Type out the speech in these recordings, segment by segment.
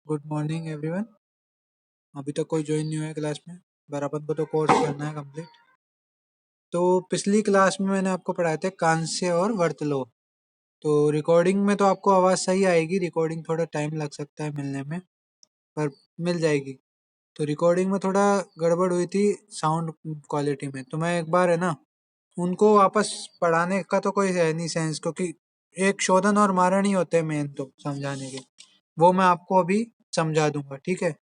Good morning everyone. अभी तक कोई ज्वाइन नहीं हुआ है क्लास में, पर अपन को तो कोर्स करना है कंप्लीट। तो पिछली क्लास में मैंने आपको पढ़ाए थे कांस्य और वर्तलोह। तो रिकॉर्डिंग में तो आपको आवाज़ सही आएगी, रिकॉर्डिंग थोड़ा टाइम लग सकता है मिलने में, पर मिल जाएगी। तो रिकॉर्डिंग में थोड़ा गड़बड़ हुई थी साउंड क्वालिटी में, तो मैं एक बार है ना उनको वापस पढ़ाने का तो कोई है नहीं सेंस, क्योंकि एक शोधन और मारण ही होते हैं मेन तो समझाने के। वो मैं आपको अभी समझा दूंगा, ठीक है।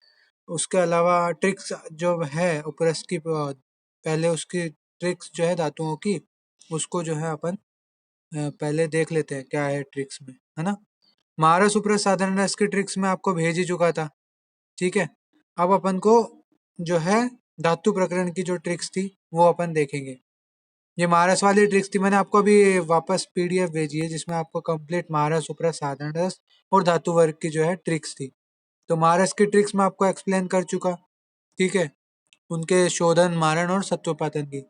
उसके अलावा ट्रिक्स जो है उपरस की पहले उसकी ट्रिक्स जो है धातुओं की, उसको जो है अपन पहले देख लेते हैं क्या है ट्रिक्स में, है ना। मारस उपरस साधारण रस की ट्रिक्स में आपको भेज ही चुका था, ठीक है। अब अपन को जो है धातु प्रकरण की जो ट्रिक्स थी वो अपन देखेंगे। ये महारस वाली ट्रिक्स थी, मैंने आपको अभी वापस पीडीएफ भेजी है जिसमें आपको कंप्लीट महारस उपरस साधारण रस और धातु वर्ग की जो है ट्रिक्स थी। तो महारस की ट्रिक्स मैं आपको एक्सप्लेन कर चुका, ठीक है, उनके शोधन मारण और सत्वपातन की।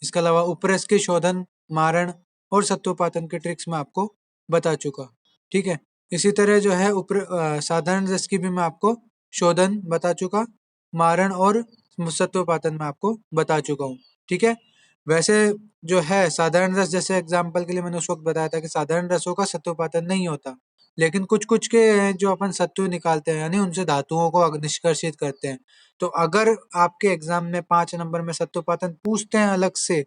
इसके अलावा उपरस के शोधन मारण और सत्वपातन के ट्रिक्स मैं आपको बता चुका, ठीक है। इसी तरह जो है साधारण रस की भी मैं आपको शोधन बता चुका, मारण और सत्वपातन मैं आपको बता चुका हूँ, ठीक है। वैसे जो है साधारण रस, जैसे एग्जाम्पल के लिए मैंने उस वक्त बताया था कि साधारण रसों का सत्वपातन नहीं होता, लेकिन कुछ कुछ के जो अपन सत्व निकालते हैं यानी उनसे धातुओं को निष्कर्षित करते हैं। तो अगर आपके एग्जाम में 5 नंबर में सत्वपातन पूछते हैं अलग से,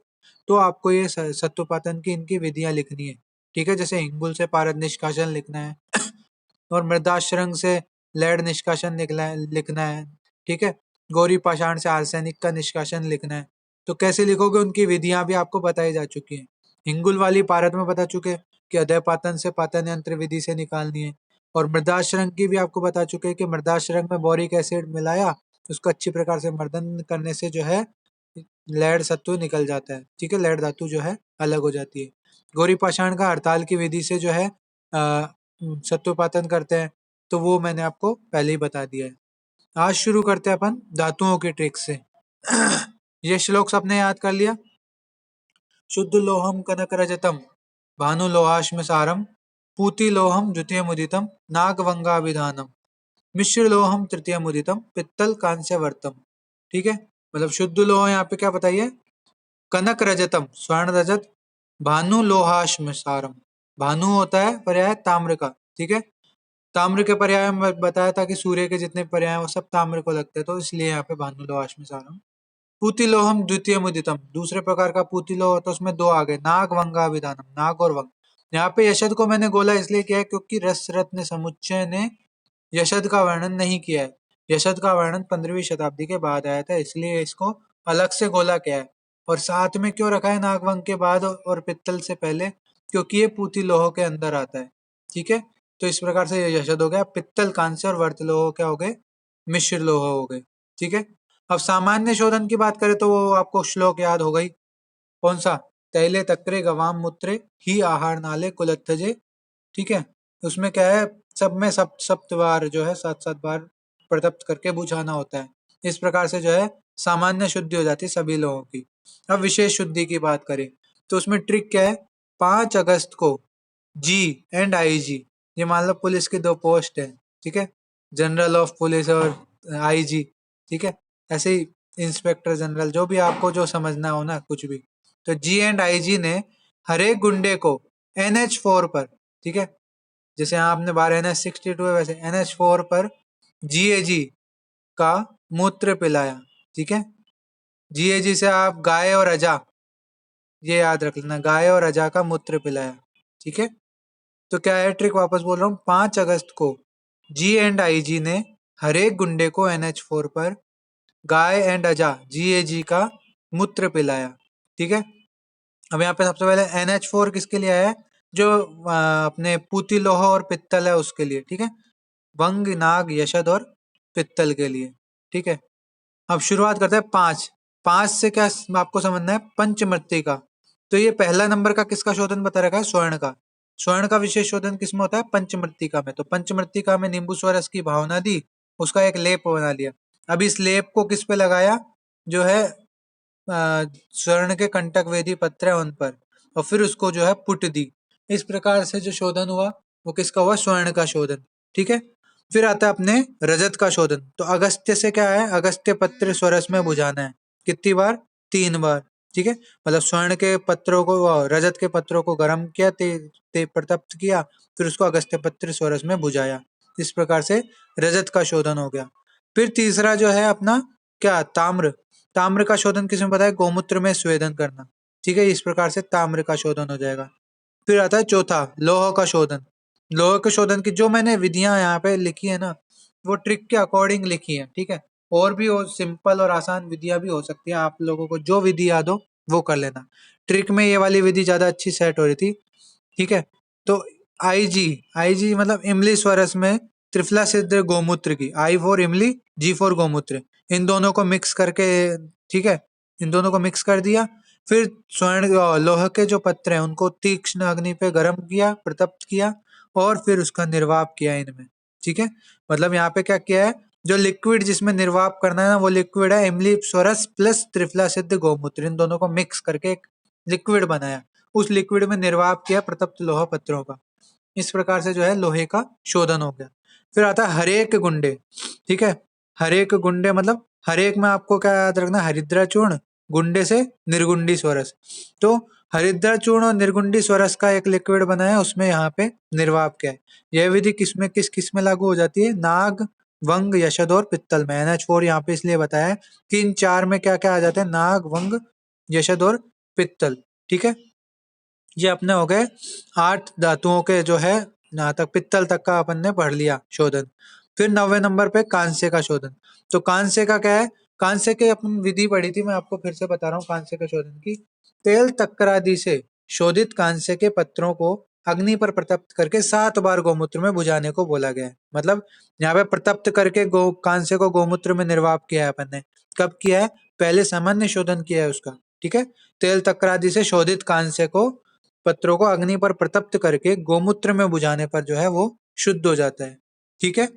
तो आपको ये सत्वपातन की इनकी विधियां लिखनी है, ठीक है। जैसे हिंगुल से पारद निष्कासन लिखना है और मृदाशरंग से लेड निष्कासन लिखना है, ठीक है। गौरी पाषाण से आर्सेनिक का निष्कासन लिखना है। तो कैसे लिखोगे उनकी विधियां भी आपको बताई जा चुकी हैं। हिंगुल वाली पारद में बता चुके कि अदय पातन से पातन यंत्र विधि से निकालनी है, और मृदाशरंग की भी आपको बता चुके कि मृदाशरंग में बोरिक एसिड मिलाया, उसको अच्छी प्रकार से मर्दन करने से जो है लेड सत्व निकल जाता है, ठीक है, लेड धातु जो है अलग हो जाती है। गौरी पाषाण का हड़ताल की विधि से जो है सत्वपातन करते हैं, तो वो मैंने आपको पहले ही बता दिया है। आज शुरू करते हैं अपन धातुओं की ट्रिक से। ये श्लोक सबने याद कर लिया। शुद्ध लोहम कनक रजतम भानु लोहाश्म सारम पूति लोहम द्वितीय मुदितम नागवंगा विधानम मिश्र लोहम तृतीय मुदितम पित्तल कांस्य वर्तम, ठीक है। मतलब शुद्ध लोह यहाँ पे क्या बताइए, कनक रजतम स्वर्ण रजत, भानु लोहाश्म सारम, भानु होता है पर्याय ताम्र का, ठीक है। ताम्र के पर्याय में बताया था कि सूर्य के जितने पर्याय हैं वो सब ताम्र को लगते हैं, तो इसलिए यहाँ पे भानु लोहाश्म सारम। पूतिलोहम द्वितीय मुदितम, दूसरे प्रकार का पूतिलोह होता है, उसमें दो आ गए, नाग वंगा विधानम, नाग और वंग। यहाँ पे यशद को मैंने गोला इसलिए किया है क्योंकि रस रत्न समुच्चय ने यशद का वर्णन नहीं किया है। यशद का वर्णन 15वीं शताब्दी के बाद आया था, इसलिए इसको अलग से गोला किया है। और साथ में क्यों रखा है नागवंग के बाद और पित्तल से पहले, क्योंकि ये पूती लोह के अंदर आता है, ठीक है। तो इस प्रकार से ये यशद हो गया, पित्तल कांस्य और वर्त लोह क्या हो गए, मिश्र लोह हो गए, ठीक है। अब सामान्य शोधन की बात करें तो वो आपको श्लोक याद हो गई, कौन सा, तैले तक्रे गवाम मूत्रे ही आहार नाले कुलत्थजे, ठीक है। उसमें क्या है, सब में सप्त बार जो है 7 7 बार प्रतप्त करके बुझाना होता है। इस प्रकार से जो है सामान्य शुद्धि हो जाती है सभी लोगों की। अब विशेष शुद्धि की बात करें तो उसमें ट्रिक क्या है, 5 अगस्त को जी एंड आईजी, ये मान लो पुलिस की 2 पोस्ट है, ठीक है, जनरल ऑफ पुलिस और आईजी, ठीक है। ऐसे ही इंस्पेक्टर जनरल, जो भी आपको जो समझना हो ना कुछ भी, तो जी एंड आईजी ने हर एक गुंडे को NH4 पर, ठीक है, जैसे यहाँ आपने बार NH62 है वैसे NH4 पर GAG का मूत्र पिलाया, ठीक है। GAG से आप गाय और अजा, ये याद रख लेना, गाय और अजा का मूत्र पिलाया, ठीक है। तो क्या है ट्रिक, वापस बोल रहा हूँ, 5 अगस्त को जी एंड आई जी ने हर एक गुंडे को NH4 पर गाय एंड अजा GAG का मूत्र पिलाया, ठीक है। अब यहाँ पे सबसे पहले NH4 किसके लिए आया है, जो अपने पूती लोह और पित्तल है उसके लिए, ठीक है, वंग नाग यशद और पित्तल के लिए, ठीक है। अब शुरुआत करते हैं 5, 5 से क्या आपको समझना है, पंचमृति का। तो ये पहला नंबर का किसका शोधन बता रखा है, स्वर्ण का। स्वर्ण का विशेष शोधन किसमें होता है, पंचमृतिका में। तो पंचमृतिका में नींबू स्वरस की भावना दी, उसका एक लेप बना लिया। अब इस लेप को किस पे लगाया, जो है स्वर्ण के कंटक वेदी पत्र है उन पर, और फिर उसको जो है पुट दी। इस प्रकार से जो शोधन हुआ वो किसका हुआ, स्वर्ण का शोधन, ठीक है। फिर आता है अपने रजत का शोधन। तो अगस्त्य से क्या है, अगस्त्य पत्र स्वरस में बुझाना है। कितनी बार? 3 बार। ठीक है, मतलब स्वर्ण के पत्रों को, रजत के पत्रों को गर्म किया, ते प्रतप्त किया, फिर उसको अगस्त्य पत्र स्वरस में बुझाया। इस प्रकार से रजत का शोधन हो गया। फिर तीसरा जो है अपना क्या, ताम्र। ताम्र का शोधन किसमें पता है? गोमूत्र में स्वेदन करना। ठीक है, इस प्रकार से ताम्र का शोधन हो जाएगा। फिर आता है चौथा, लौह का शोधन। लौह के शोधन की जो मैंने विधियां यहाँ पे लिखी है ना, वो ट्रिक के अकॉर्डिंग लिखी है। ठीक है, और भी हो सिंपल और आसान विधियां भी हो सकती है, आप लोगों को जो विधि याद हो वो कर लेना। ट्रिक में ये वाली विधि ज्यादा अच्छी सेट हो रही थी। ठीक है, तो आईजी, आईजी मतलब इमली स्वरस में त्रिफला सिद्ध गोमूत्र की, आई फॉर इमली, जी फॉर गोमूत्र, इन दोनों को मिक्स करके, ठीक है, इन दोनों को मिक्स कर दिया। फिर स्वर्ण लोह के जो पत्र हैं उनको तीक्ष्ण अग्नि पे गर्म किया, प्रतप्त किया, और फिर उसका निर्वाप किया इनमें। ठीक है, मतलब यहाँ पे क्या किया है, जो लिक्विड जिसमें निर्वाप करना है ना, वो लिक्विड है इमली स्वरस प्लस त्रिफला सिद्ध गोमूत्र, इन दोनों को मिक्स करके एक लिक्विड बनाया। उस लिक्विड में निर्वाप किया प्रतप्त लोह पत्रों का। इस प्रकार से जो है लोहे का शोधन हो गया। फिर आता है हरेक गुंडे। ठीक है, हरेक गुंडे मतलब हरेक में आपको क्या याद रखना, हरिद्रा चूर्ण, गुंडे से निर्गुंडी स्वरस। तो हरिद्रा चूर्ण और निर्गुंडी स्वरस का एक लिक्विड बना है, उसमें यहाँ पे निर्वाप किया है। यह विधि किस में लागू हो जाती है? नाग, वंग, यशद और पित्तल में। NH4 यहाँ पे इसलिए बताया है कि इन चार में क्या क्या आ जाते हैं? नाग, वंग, यशद और पित्तल। ठीक है, ये अपने हो गए 8 धातुओं के जो है, यहाँ तक पित्तल तक का अपन ने पढ़ लिया शोधन। फिर 9वें नंबर पे कांस्य का शोधन। तो कांस्य का क्या है? कांस्य के अपन विधि पढ़ी थी, मैं आपको फिर से बता रहा हूँ कांस्य के शोधन की। तेल तक्रादि से शोधित कांस्य के पत्रों को अग्नि पर प्रतप्त करके 7 बार गोमूत्र में बुझाने को बोला गया है। मतलब यहाँ पे प्रतप्त करके गो कांस्य को गोमूत्र में निर्वाप किया है अपन ने। कब किया है? पहले सामान्य शोधन किया है उसका। ठीक है, तेल तक्रादि से शोधित कांस्य को पत्रों को अग्नि पर प्रतप्त करके गोमूत्र में बुझाने पर जो है वो शुद्ध हो जाता है। ठीक है,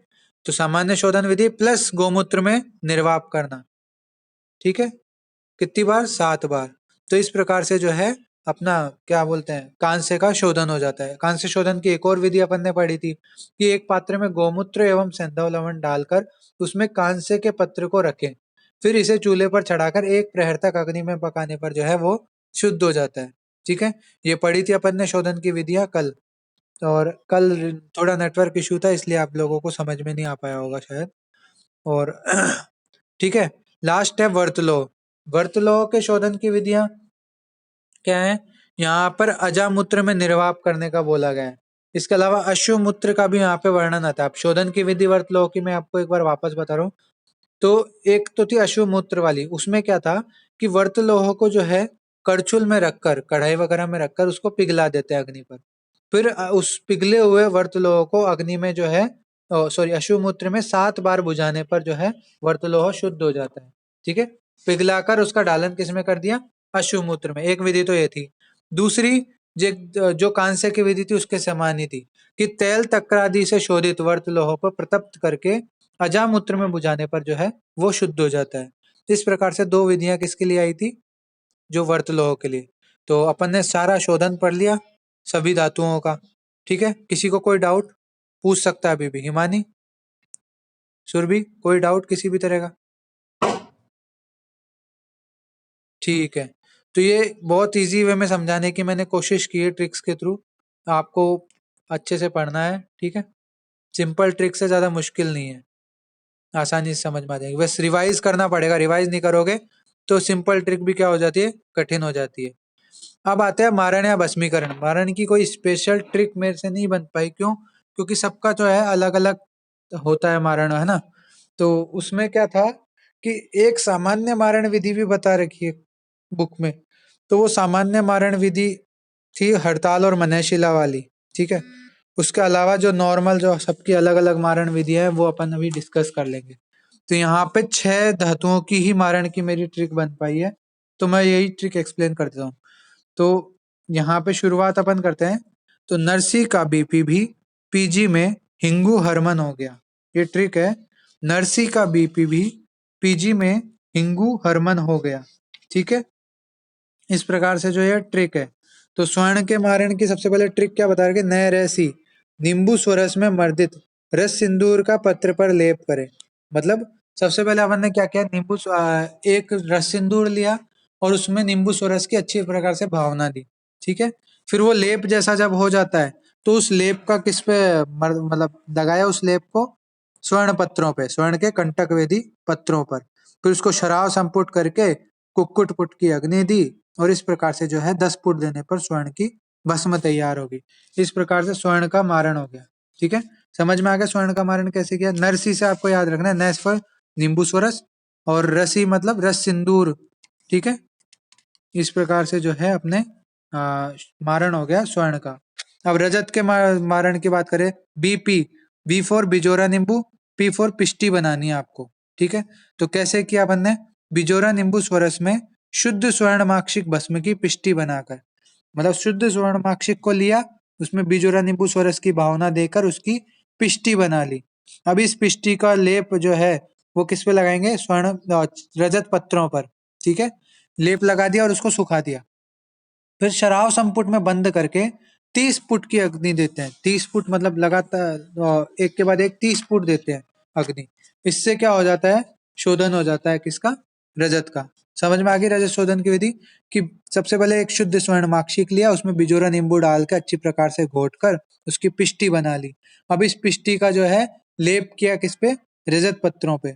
तो सामान्य शोधन विधि प्लस गोमूत्र में निर्वाप करना। ठीक है, कितनी बार? 7 बार। तो इस प्रकार से जो है अपना क्या बोलते हैं, कांस्य का शोधन हो जाता है। कांस्य शोधन की एक और विधि अपन ने पढ़ी थी कि एक पात्र में गोमूत्र एवं सेंधव लवण डालकर उसमें कांस्य के पत्र को रखें, फिर इसे चूल्हे पर चढ़ाकर 1 प्रहर तक अग्नि में पकाने पर जो है वो शुद्ध हो जाता है। ठीक है, ये पढ़ी थी अपन ने शोधन की विधियां कल। और कल थोड़ा नेटवर्क इशू था, इसलिए आप लोगों को समझ में नहीं आ पाया होगा शायद। और ठीक है, लास्ट है वर्तलोह। वर्तलोह के शोधन की विधियां क्या है? यहाँ पर अजामूत्र में निर्वाप करने का बोला गया है। इसके अलावा अश्वमूत्र का भी यहाँ पे वर्णन आता है। अब शोधन की विधि वर्तलोह की मैं आपको एक बार वापस बता रहा हूँ। तो एक तो थी अश्वमूत्र वाली, उसमें क्या था कि वर्तलोह को जो है करछुल में रखकर, कढ़ाई वगैरह में रखकर उसको पिघला देते हैं अग्नि पर। फिर उस पिघले हुए वर्तलोह को अग्नि में जो है, सॉरी, अश्वमूत्र में 7 बार बुझाने पर जो है वर्तलोह शुद्ध हो जाता है। ठीक है, पिघलाकर उसका डालन किसमें कर दिया? अश्वमूत्र में। एक विधि तो ये थी। दूसरी जो कांस्य की विधि थी उसके समान ही थी कि तेल तक्रादि से शोधित वर्तलोह को प्रतप्त करके अजामूत्र में बुझाने पर जो है वो शुद्ध हो जाता है। इस प्रकार से 2 विधियां किसके लिए आई थी? जो वर्तलोह के लिए। तो अपन ने सारा शोधन पढ़ लिया सभी धातुओं का। ठीक है, किसी को कोई डाउट पूछ सकता है अभी भी। हिमानी, सुरभि, कोई डाउट किसी भी तरह का? ठीक है, तो ये बहुत इजी वे में समझाने की मैंने कोशिश की है ट्रिक्स के थ्रू। आपको अच्छे से पढ़ना है। ठीक है, सिंपल ट्रिक से ज्यादा मुश्किल नहीं है, आसानी से समझ में आ जाएगी। बस रिवाइज करना पड़ेगा, रिवाइज नहीं करोगे तो सिंपल ट्रिक भी क्या हो जाती है? कठिन हो जाती है। अब आते हैं मारण या भस्मीकरण। मारण की कोई स्पेशल ट्रिक मेरे से नहीं बन पाई। क्यों? क्योंकि सबका जो है अलग अलग होता है मारण, है ना। तो उसमें क्या था कि एक सामान्य मारण विधि भी बता रखी है बुक में। तो वो सामान्य मारण विधि थी हड़ताल और मनयशिला वाली। ठीक है, उसके अलावा जो नॉर्मल जो सबकी अलग अलग मारण विधि है वो अपन अभी डिस्कस कर लेंगे। तो यहाँ पे 6 धातुओं की ही मारण की मेरी ट्रिक बन पाई है, तो मैं यही ट्रिक एक्सप्लेन कर देता हूँ। तो यहाँ पे शुरुआत अपन करते हैं। तो नरसी का बीपी भी पीजी में हिंगू हरमन हो गया। ये ट्रिक है। नरसी का बीपी भी पीजी में हिंगू हरमन हो गया। ठीक है, इस प्रकार से जो ये ट्रिक है। तो स्वर्ण के मारण की सबसे पहले ट्रिक क्या बता रहे? नय रसी नींबू स्वरस में मर्दित रस सिंदूर का पत्र पर लेप करें। मतलब सबसे पहले अपन ने क्या किया, एक रस सिंदूर लिया और उसमें नींबू स्वरस की अच्छी प्रकार से भावना दी। ठीक है, फिर वो लेप जैसा जब हो जाता है तो उस लेप का किस पे मतलब लगाया, उस लेप को स्वर्ण पत्रों पे, स्वर्ण के कंटक वेदी पत्रों पर। फिर उसको शराब संपुट करके कुक्कुट पुट की अग्नि दी और इस प्रकार से जो है 10 पुट देने पर स्वर्ण की भस्म तैयार होगी। इस प्रकार से स्वर्ण का मारण हो गया। ठीक है, समझ में आ गया स्वर्ण का मारण कैसे किया। नरसी से आपको याद रखना है, नैस फॉर नींबू स्वरस और रसी मतलब रस सिंदूर। ठीक है, इस प्रकार से जो है अपने मारण हो गया स्वर्ण का। अब रजत के मारण की बात करें, बीपी, बी फॉर बिजोरा नींबू, पी फॉर पिष्टी बनानी है आपको। ठीक है, तो कैसे किया अपन ने, बिजोरा नींबू स्वरस में शुद्ध स्वर्ण माक्षिक भस्म की पिष्टी बनाकर, मतलब शुद्ध स्वर्ण माक्षिक को लिया, उसमें बिजोरा नींबू स्वरस की भावना देकर उसकी पिष्टी बना ली। अब इस पिष्टी का लेप जो है वो किस पे लगाएंगे, रजत पत्रों पर। ठीक है, लेप लगा दिया और उसको सुखा दिया। फिर शराब संपुट में बंद करके 30 फुट की अग्नि देते हैं। 30 फुट मतलब लगातार एक के बाद एक 30 फुट देते हैं अग्नि। इससे क्या हो जाता है, शोधन हो जाता है किसका, रजत का। समझ में आ गई रजत शोधन की विधि, कि सबसे पहले एक शुद्ध स्वर्ण माक्षिक लिया, उसमें बिजोरा नींबू डाल के अच्छी प्रकार से घोट कर उसकी पिष्टी बना ली। अब इस पिष्टी का जो है लेप किया किस पे, रजत पत्रों पे।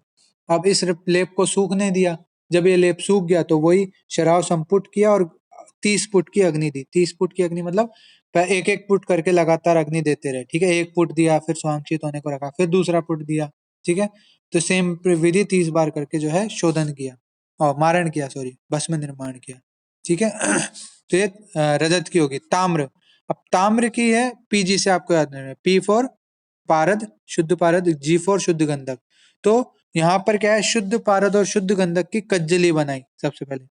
अब इस लेप को सूखने दिया। जब ये लेप सूख गया तो वही शराब संपुट किया और 30 फुट की अग्नि दी। 30 फुट की अग्नि मतलब एक एक फुट करके लगातार अग्नि देते रहे। ठीक है, एक फुट दिया, फिर स्वांक्षित होने को रखा, फिर दूसरा फुट दिया। ठीक है, तो सेम विधि 30 बार करके जो है शोधन किया और मारण किया, सॉरी भस्म निर्माण किया। ठीक है तो ये रजत की होगी। ताम्र, अब ताम्र की है, पीजी से आपको याद रखना है, पी फॉर पारद, शुद्ध पारद, जी फॉर शुद्ध गंधक। तो यहाँ पर क्या है, शुद्ध पारद और शुद्ध गंधक की कज्जली बनाई सबसे पहले।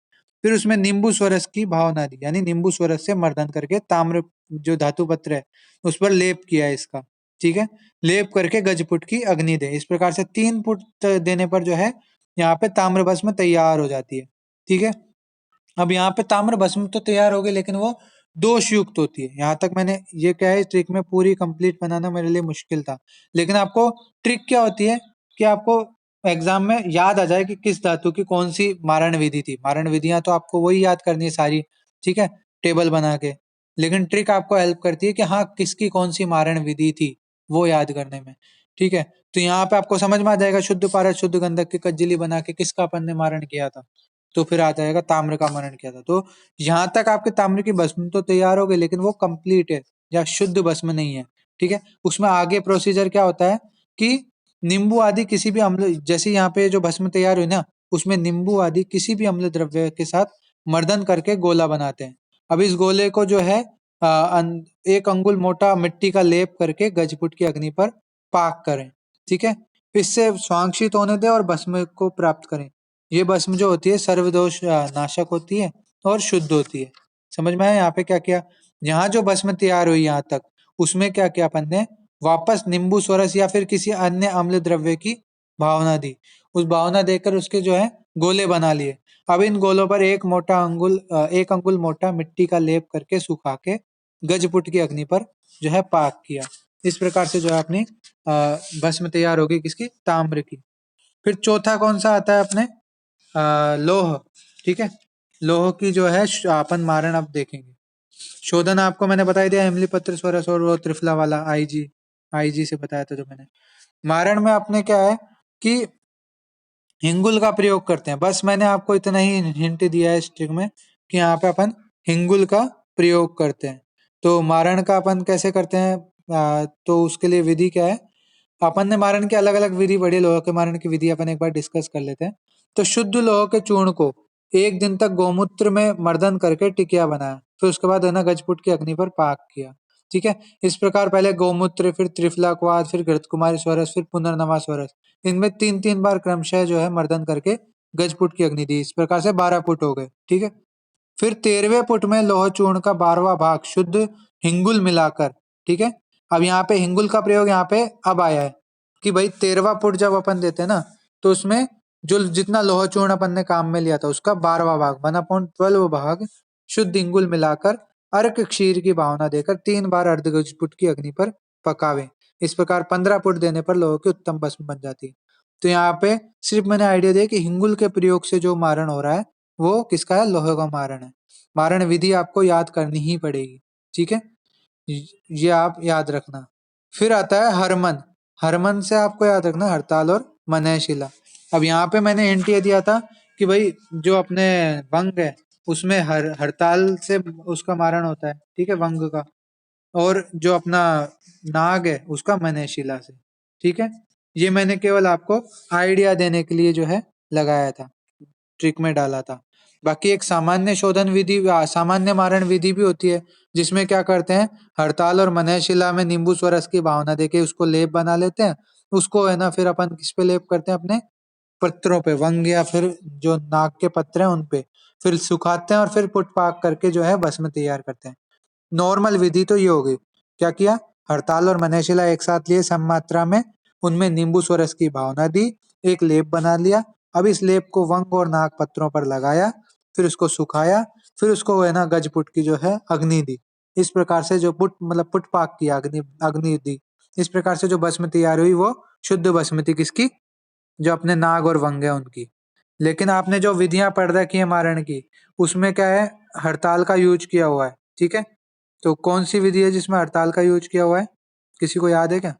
फिर उसमें नींबू स्वरस की भावना दी, यानी नींबू स्वरस से मर्दन करके ताम्र जो धातु पत्र है उस पर लेप किया इसका। ठीक है, लेप करके गजपुट की अग्नि दे। इस प्रकार से 3 पुट देने पर जो है यहाँ पे ताम्र भस्म तैयार हो जाती है। ठीक है, अब यहाँ पे ताम्र भस्म तो तैयार हो गई, लेकिन वो दोष युक्त होती है। यहाँ तक मैंने ये क्या है, ट्रिक में पूरी कंप्लीट बनाना मेरे लिए मुश्किल था, लेकिन आपको ट्रिक क्या होती है कि आपको एग्जाम में याद आ जाए कि किस धातु की कौन सी मारण विधि थी। मारण विधियां तो आपको वही याद करनी है सारी, ठीक है, टेबल बना के। लेकिन ट्रिक आपको हेल्प करती है कि हाँ किसकी कौन सी मारण विधि थी वो याद करने में। ठीक है, तो यहाँ पे आपको समझ में आ जाएगा, शुद्ध पारद शुद्ध गंधक की कज्जली बना के किसका अपन ने मारण किया था, तो फिर आ जाएगा ताम्र का मारण किया था। तो यहाँ तक आपके ताम्र की भस्म तो तैयार हो गई, लेकिन वो कंप्लीट है या शुद्ध भस्म नहीं है। ठीक है, उसमें आगे प्रोसीजर क्या होता है कि नींबू आदि किसी भी अम्ल, जैसे यहाँ पे जो भस्म तैयार हुई ना, उसमें नींबू आदि किसी भी अम्ल द्रव्य के साथ मर्दन करके गोला बनाते हैं। अब इस गोले को जो है एक अंगुल मोटा मिट्टी का लेप करके गजपुट की अग्नि पर पाक करें। ठीक है, इससे स्वांक्षित होने दें और भस्म को प्राप्त करें। ये भस्म जो होती है सर्वदोष नाशक होती है और शुद्ध होती है। समझ में आया यहाँ पे क्या किया, यहाँ जो भस्म तैयार हुई यहाँ तक, उसमें क्या किया अपन ने, वापस नींबू स्वरस या फिर किसी अन्य अम्ल द्रव्य की भावना दी। उस भावना देकर उसके जो है गोले बना लिए। अब इन गोलों पर एक अंगुल मोटा मिट्टी का लेप करके सुखा के गजपुट की अग्नि पर जो है पाक किया। इस प्रकार से जो है अपनी भस्म तैयार होगी किसकी, ताम्र की। फिर चौथा कौन सा आता है अपने, लोह। ठीक है, लोह की जो है अपन मारण अब देखेंगे। शोधन आपको मैंने बता दिया, इमली पत्र स्वरस और वो त्रिफला वाला आईजी, आईजी से बताया था जो मैंने। मारण में अपने क्या है कि हिंगुल का प्रयोग करते हैं। बस मैंने आपको इतना ही हिंट दिया है इस ट्रिक में कि यहाँ पे अपन हिंगुल का प्रयोग करते हैं। तो मारण का अपन कैसे करते हैं, तो उसके लिए विधि क्या है, अपन ने मारण की अलग अलग विधि पढ़ी, लोह के मारण की विधि अपन एक बार डिस्कस कर लेते हैं। तो शुद्ध लोह के चूर्ण को 1 दिन तक गौमूत्र में मर्दन करके टिकिया बनाया, फिर उसके बाद है ना गजपुट की अग्नि पर पाक किया। ठीक है, इस प्रकार पहले गौमूत्र, फिर त्रिफला क्वाथ, फिर घृत कुमारी स्वरस, फिर पुनर्नवा स्वरस, इनमें 3 3 बार क्रमशः जो है मर्दन करके गजपुट की अग्नि दी। इस प्रकार से 12 फुट हो गए। ठीक है, फिर 13वें फुट में लोह चूर्ण का 12वां भाग शुद्ध हिंगुल मिलाकर। ठीक है, अब यहाँ पे हिंगुल का प्रयोग यहाँ पे अब आया है कि भाई 13वां फुट जब अपन देते हैं ना, तो उसमें जो जितना लोह चूर्ण अपन ने काम में लिया था उसका 12वां भाग 1/12 भाग शुद्ध हिंगुल मिलाकर अर्क क्षीर की भावना देकर 3 बार अर्धगजपुट की अग्नि पर पकावे। इस प्रकार 15 पुट देने पर लोहे की उत्तम भस्म बन जाती है। तो यहाँ पे सिर्फ मैंने आइडिया दिया कि हिंगुल के प्रयोग से जो मारण हो रहा है वो किसका है, लोहे का मारण है। मारण विधि आपको याद करनी ही पड़ेगी, ठीक है, ये आप याद रखना। फिर आता है हरमन। हरमन से आपको याद रखना हड़ताल और मनयशिला। अब यहाँ पे मैंने हिंट ये दिया था कि भाई जो अपने वंग है उसमें हड़ताल से उसका मारण होता है, ठीक है, वंग का, और जो अपना नाग है उसका मनयशिला से, ठीक है। ये मैंने केवल आपको आइडिया देने के लिए जो है लगाया था, ट्रिक में डाला था। बाकी एक सामान्य शोधन विधि, सामान्य मारण विधि भी होती है, जिसमें क्या करते हैं, हड़ताल और मनयशिला में नींबू स्वरस की भावना देके उसको लेप बना लेते हैं। उसको है ना फिर अपन किस पे लेप करते हैं, अपने पत्रों पे, वंग या फिर जो नाग के पत्र हैं उन पे, फिर सुखाते हैं और फिर पुट पाक करके जो है भस्म तैयार करते हैं। नॉर्मल विधि तो ये हो गई। क्या किया, हड़ताल और मनयशिला एक साथ लिए सम मात्रा में, उनमें नींबू स्वरस की भावना दी, एक लेप बना लिया। अब इस लेप को वंग और नाग पत्रों पर लगाया, फिर उसको सुखाया, फिर उसको है ना गजपुट की जो है अग्नि दी। इस प्रकार से जो पुट मतलब पुट पाक किया, अग्नि अग्नि दी। इस प्रकार से जो भस्म तैयार हुई वो शुद्ध भस्म थी, किसकी, जो अपने नाग और वंग है उनकी। लेकिन आपने जो विधियां पढ़ रखी है मारण की, उसमें क्या है, हड़ताल का यूज किया हुआ है, ठीक है। तो कौन सी विधि है जिसमें हड़ताल का यूज किया हुआ है, किसी को याद है क्या?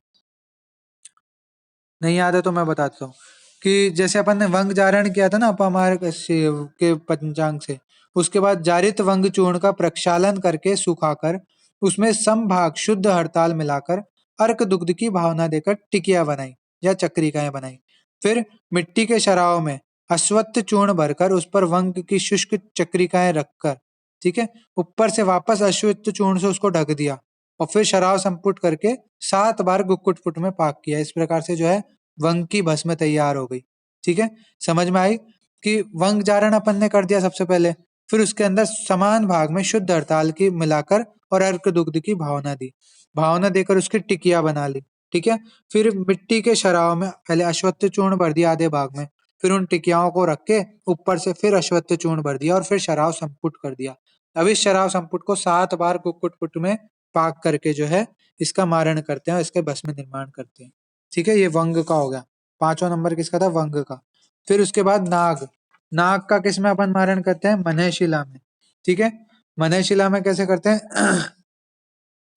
नहीं याद है तो मैं बताता हूँ कि जैसे अपन ने वंग जारण किया था ना अपमार के पंचांग से, उसके बाद जारित वंग चूर्ण का प्रक्षालन करके सुखाकर उसमें समभाग शुद्ध हड़ताल मिलाकर अर्क दुग्ध की भावना देकर टिकिया बनाई या चक्रिकाएं बनाई। फिर मिट्टी के शराव में अश्वत्थ चूर्ण भरकर उस पर वंग की शुष्क चक्रिकाएं रखकर, ठीक है, ऊपर से वापस अश्वत्थ चूर्ण से उसको ढक दिया और फिर शराब संपुट करके 7 बार गुक्कुट फुट में पाक किया। इस प्रकार से जो है वंग की भस्म तैयार हो गई, ठीक है। समझ में आई कि वंग जारण अपन ने कर दिया सबसे पहले, फिर उसके अंदर समान भाग में शुद्ध हड़ताल की मिलाकर और अर्क दुग्ध की भावना दी, भावना देकर उसकी टिकिया बना ली, ठीक है। फिर मिट्टी के शराब में पहले अश्वत्थ चूर्ण भर दिया आधे भाग में, फिर उन टिकियाओं को रख के ऊपर से फिर अश्वत्थ चूर्ण भर दिया और फिर शराब संपुट कर दिया। अब इस शराब संपुट को 7 बार कुक्कुट पुट में पाक करके जो है इसका मारण करते हैं और इसके भस्म निर्माण करते हैं, ठीक है। ये वंग का हो गया। पांचवा नंबर किसका था, वंग का। फिर उसके बाद नाग। नाग का किस में अपन मारण करते हैं, मनयशिला में, ठीक है। मनयशिला में कैसे करते हैं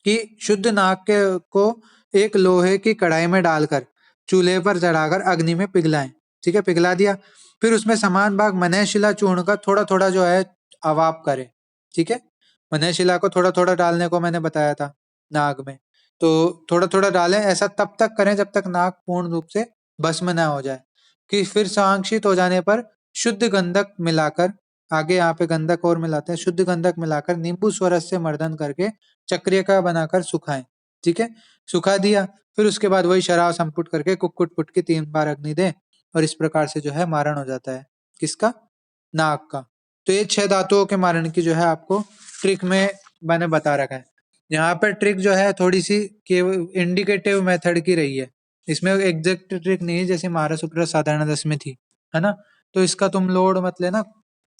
कि शुद्ध नाग के को एक लोहे की कढ़ाई में डालकर चूल्हे पर चढ़ाकर अग्नि में पिघलाएं, ठीक है, पिघला दिया। फिर उसमें समान भाग मनयशिला चूर्ण का थोड़ा थोड़ा जो है अवाप करें, ठीक है। मनयशिला को थोड़ा थोड़ा डालने को मैंने बताया था नाग में, तो थोड़ा थोड़ा डालें। ऐसा तब तक करें जब तक नाग पूर्ण रूप से भस्म न हो जाए। कि फिर सांक्षित हो जाने पर शुद्ध गंधक मिलाकर, आगे यहाँ पे गंधक और मिलाते हैं, शुद्ध गंधक मिलाकर नींबू स्वरस से मर्दन करके चक्रिका बनाकर सुखाएं, ठीक है। सुखा दिया, फिर उसके बाद वही शराब संपुट करके कुक्कुट पुट की 3 बार अग्नि दें और इस प्रकार से जो है मारण हो जाता है, किसका, नाग का। तो ये 6 धातुओं के मारण की जो है आपको ट्रिक में मैंने बता रखा है। यहाँ पे ट्रिक जो है थोड़ी सी इंडिकेटिव मेथड की रही है, इसमें एग्जैक्ट ट्रिक नहीं है जैसे महारस उपरस साधारण दस में थी, है ना। तो इसका तुम लोड मत लेना,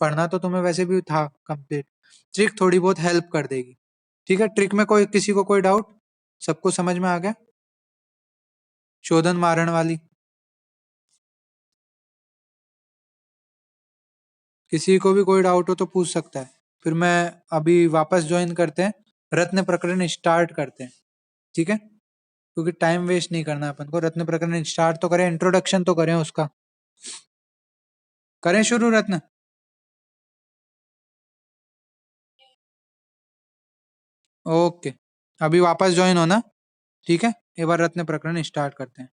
पढ़ना तो तुम्हें वैसे भी था कंप्लीट, ट्रिक थोड़ी बहुत हेल्प कर देगी, ठीक है। ट्रिक में कोई किसी को कोई डाउट, सबको समझ में आ गया, शोधन मारण वाली? किसी को भी कोई डाउट हो तो पूछ सकता है, फिर मैं अभी वापस ज्वाइन करते हैं, रत्न प्रकरण स्टार्ट करते हैं, ठीक है। क्योंकि टाइम वेस्ट नहीं करना अपन को, रत्न प्रकरण स्टार्ट तो करें, इंट्रोडक्शन तो करें उसका, करें शुरू रत्न। ओके, अभी वापस ज्वाइन होना, ठीक है। एक बार रत्न प्रकरण स्टार्ट करते हैं।